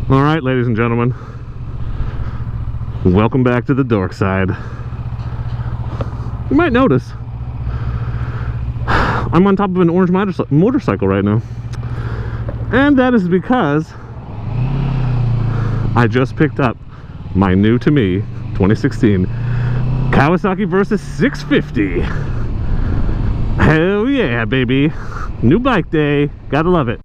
All right, ladies and gentlemen, welcome back to the Dork side. You might notice I'm on top of an orange motorcycle right now, and that is because I just picked up my new to me 2016 Kawasaki Versys 650. Hell yeah, baby. New bike day. Gotta love it.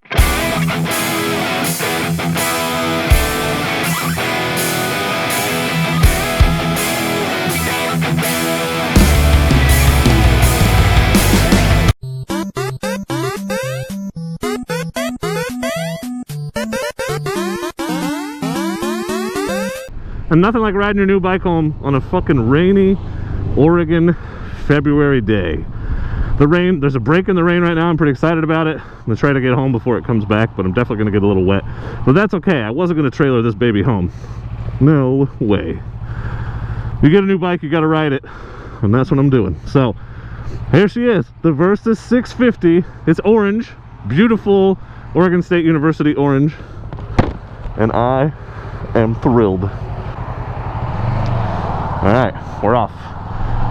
And nothing like riding your new bike home on a fucking rainy Oregon February day. The rain, there's a break in the rain right now. I'm pretty excited about it. I'm gonna try to get home before it comes back, but I'm definitely gonna get a little wet. But that's okay. I wasn't gonna trailer this baby home. No way. You get a new bike, you gotta ride it. And that's what I'm doing. So here she is, the Versys 650. It's orange, beautiful Oregon State University orange. And I am thrilled. All right, we're off.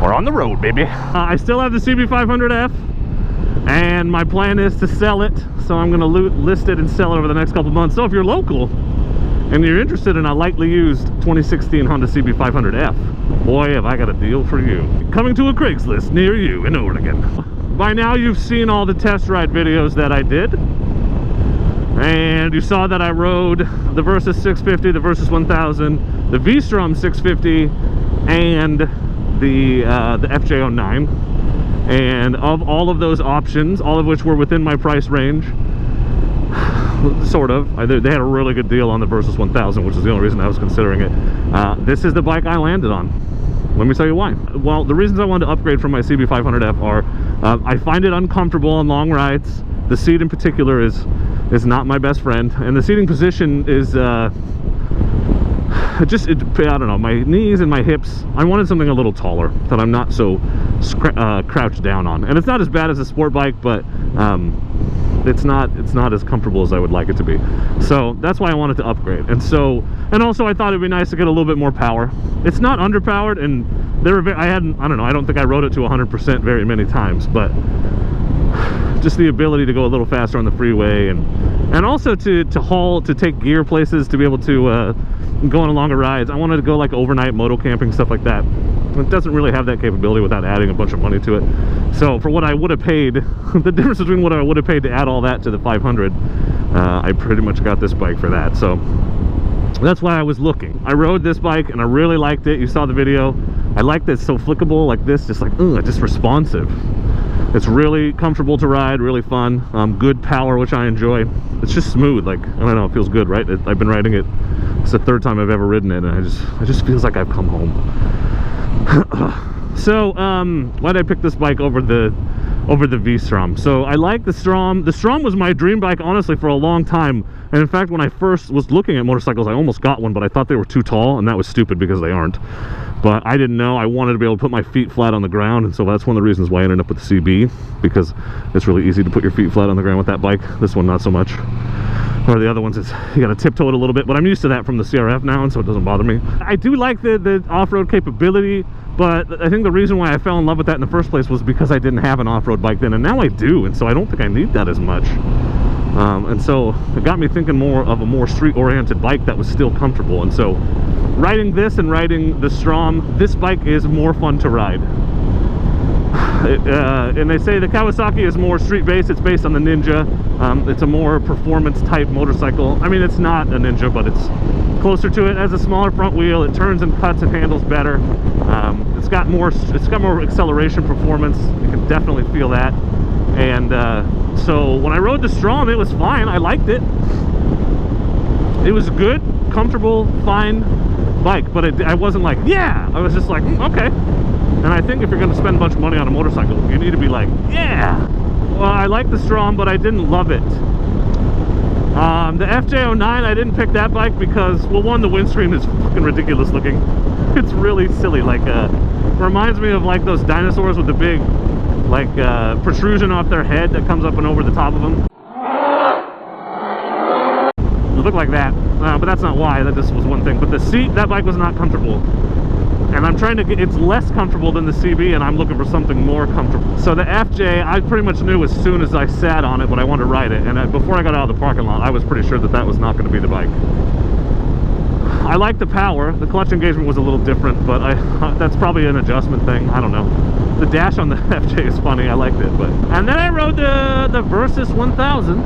We're on the road, baby. I still have the CB500F, and my plan is to sell it. So I'm gonna list it and sell it over the next couple months. So if you're local and you're interested in a lightly used 2016 Honda CB500F, boy, have I got a deal for you. Coming to a Craigslist near you in Oregon. By now you've seen all the test ride videos that I did. And you saw that I rode the Versys 650, the Versys 1000, the V-Strom 650, and the FJ-09. And of all of those options, all of which were within my price range, sort of, they had a really good deal on the Versys 1000, which is the only reason I was considering it. This is the bike I landed on. Let me tell you why. Well, the reasons I wanted to upgrade from my CB500F are I find it uncomfortable on long rides. The seat in particular is not my best friend, and the seating position is I don't know, my knees and my hips, I wanted something a little taller that I'm not so crouched down on. And it's not as bad as a sport bike, but it's not as comfortable as I would like it to be. So that's why I wanted to upgrade. And also I thought it'd be nice to get a little bit more power. It's not underpowered, and I don't think I rode it to 100% very many times, but just the ability to go a little faster on the freeway, and also to take gear places, to be able to go on longer rides. I wanted to go like overnight moto camping, stuff like that. It doesn't really have that capability without adding a bunch of money to it. So for what I would have paid, the difference between what I would have paid to add all that to the 500, I pretty much got this bike for that. So that's why I was looking. I rode this bike and I really liked it. You saw the video. I like that it's so flickable like this, just responsive. It's really comfortable to ride, really fun, good power, which I enjoy. It's just smooth, like, I don't know, it feels good, right? I've been riding it, it's the third time I've ever ridden it, and it just feels like I've come home. So, why did I pick this bike over the V-Strom? So I like the Strom. The Strom was my dream bike, honestly, for a long time. And in fact, when I first was looking at motorcycles, I almost got one, but I thought they were too tall, and that was stupid because they aren't. But I didn't know. I wanted to be able to put my feet flat on the ground, and so that's one of the reasons why I ended up with the CB, because it's really easy to put your feet flat on the ground with that bike. This one, not so much. Or the other ones, you got to tiptoe it a little bit, but I'm used to that from the CRF now, and so it doesn't bother me. I do like the off-road capability, but I think the reason why I fell in love with that in the first place was because I didn't have an off-road bike then, and now I do, and so I don't think I need that as much. And so it got me thinking more of a more street-oriented bike that was still comfortable. And so riding this and riding the Strom, this bike is more fun to ride. And they say the Kawasaki is more street-based. It's based on the Ninja. It's a more performance-type motorcycle. I mean, it's not a Ninja, but it's closer to it. It has a smaller front wheel. It turns and cuts and handles better. It's got more acceleration performance. You can definitely feel that. And so when I rode the Strom, it was fine. I liked it. It was good, comfortable, fine bike, but I wasn't like, yeah. I was just like, okay. And I think if you're going to spend a bunch of money on a motorcycle, you need to be like, yeah. Well, I like the Strom, but I didn't love it. The FJ-09, I didn't pick that bike because, well, one, the windscreen is fucking ridiculous looking. It's really silly. Like, reminds me of like those dinosaurs with the big, like, protrusion off their head that comes up and over the top of them. looked like that, but that's not why. That just was one thing. But the seat, that bike was not comfortable. And I'm trying to get, it's less comfortable than the CB, and I'm looking for something more comfortable. So the FJ, I pretty much knew as soon as I sat on it, but I wanted to ride it. And before I got out of the parking lot, I was pretty sure that that was not going to be the bike. I like the power. The clutch engagement was a little different, but that's probably an adjustment thing. I don't know. The dash on the FJ is funny. I liked it. And then I rode the Versys 1000,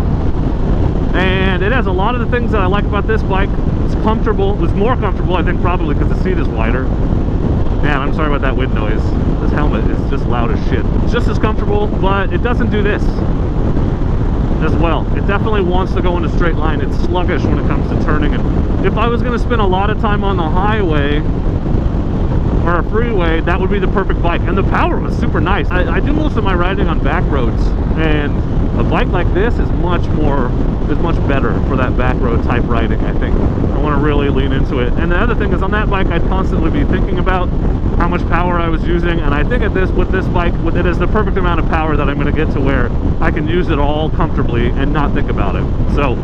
and it has a lot of the things that I like about this bike. It's comfortable. It's more comfortable, I think, probably because the seat is wider. Man, I'm sorry about that wind noise. This helmet is just loud as shit. It's just as comfortable, but it doesn't do this as well. It definitely wants to go in a straight line. It's sluggish when it comes to turning, and if I was going to spend a lot of time on the highway or a freeway, that would be the perfect bike. And the power was super nice. I do most of my riding on back roads, and a bike like this is much better for that back road type riding, I think. I want to really lean into it. And the other thing is, on that bike, I'd constantly be thinking about how much power I was using, and I think with this bike, it is the perfect amount of power that I'm going to get to where I can use it all comfortably and not think about it. So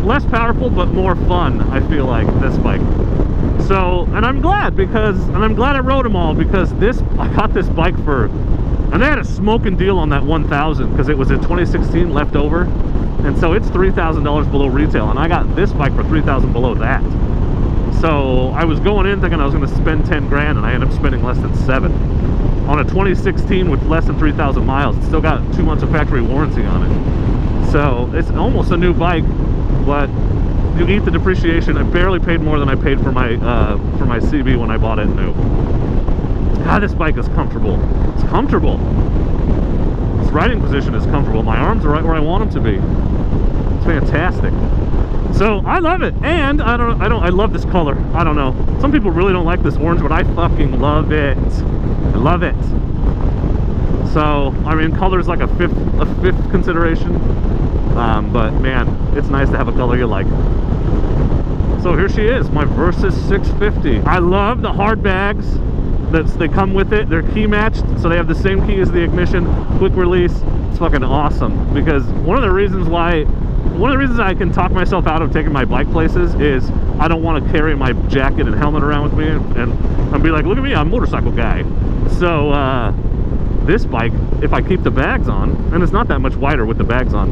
less powerful, but more fun, I feel like, this bike. So, and I'm glad I rode them all, because I got this bike and they had a smoking deal on that 1000 because it was a 2016 leftover, and so it's $3,000 below retail, and I got this bike for $3,000 below that. So I was going in thinking I was going to spend 10 grand, and I ended up spending less than 7 on a 2016 with less than 3,000 miles. It's still got 2 months of factory warranty on it, so it's almost a new bike, but you eat the depreciation. I barely paid more than I paid for my CB when I bought it new. God, this bike is comfortable. It's comfortable. This riding position is comfortable. My arms are right where I want them to be. It's fantastic. So I love it, and I love this color. I don't know. Some people really don't like this orange, but I fucking love it. I love it. So I mean, color is like a fifth consideration. But man, it's nice to have a color you like. So here she is, my Versys 650. I love the hard bags that they come with it. They're key matched, so they have the same key as the ignition, quick release. It's fucking awesome, because one of the reasons I can talk myself out of taking my bike places is I don't want to carry my jacket and helmet around with me and be like, look at me, I'm a motorcycle guy. So this bike, if I keep the bags on, and it's not that much wider with the bags on,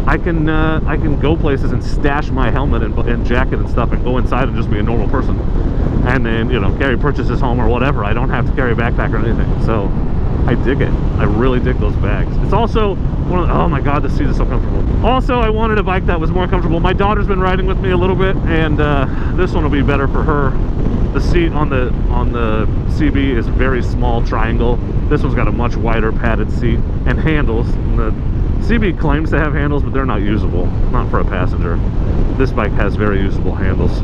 I can go places and stash my helmet and jacket and stuff and go inside and just be a normal person, and then, you know, carry purchases home or whatever. I don't have to carry a backpack or anything. So I dig it. I really dig those bags. It's also oh my god, the seat is so comfortable. Also, I wanted a bike that was more comfortable. My daughter's been riding with me a little bit, and this one will be better for her. The seat on the CB is very small triangle. This one's got a much wider padded seat and handles. And the CB claims to have handles, but they're not usable, not for a passenger. This bike has very usable handles,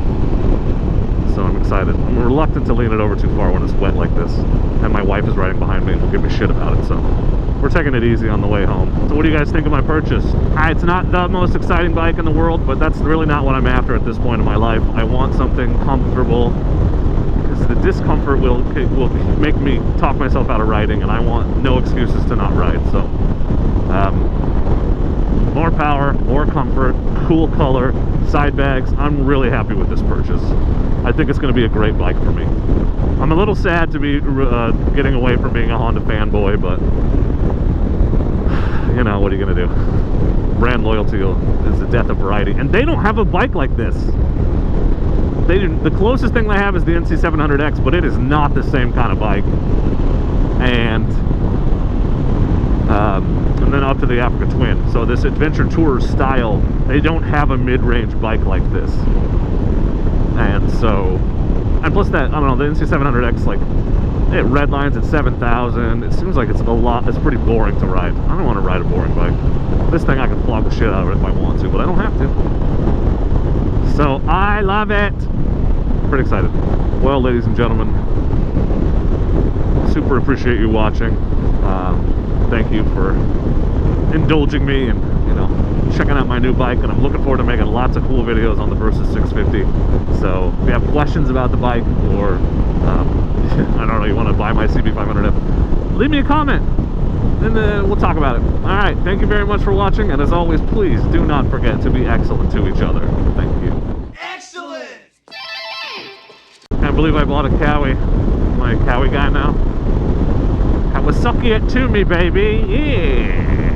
so I'm excited. I'm reluctant to lean it over too far when it's wet like this, and my wife is riding behind me and will give me shit about it, so we're taking it easy on the way home. So what do you guys think of my purchase? It's not the most exciting bike in the world, but that's really not what I'm after at this point in my life. I want something comfortable, because the discomfort will make me talk myself out of riding, and I want no excuses to not ride. So more power, more comfort, cool color, side bags. I'm really happy with this purchase. I think it's going to be a great bike for me. I'm a little sad to be getting away from being a Honda fanboy, but you know, what are you going to do? Brand loyalty is the death of variety, and they don't have a bike like this. The closest thing they have is the NC700X, but it is not the same kind of bike. And then up to the Africa Twin. So this adventure tour style, they don't have a mid-range bike like this. And plus that, I don't know, the NC700X, like, it redlines at 7,000. It seems like it's pretty boring to ride. I don't want to ride a boring bike. This thing, I can flog the shit out of it if I want to, but I don't have to. So I love it. Pretty excited. Well, ladies and gentlemen, super appreciate you watching. Thank you for indulging me and, you know, checking out my new bike, and I'm looking forward to making lots of cool videos on the Versys 650. So if you have questions about the bike, or I don't know, you want to buy my CB500F, leave me a comment and then we'll talk about it. All right, thank you very much for watching, and as always, please do not forget to be excellent to each other. Thank you. Can't believe I bought a Kawi. Am I a Kawi guy now? Kawasaki it to me, baby. Yeah.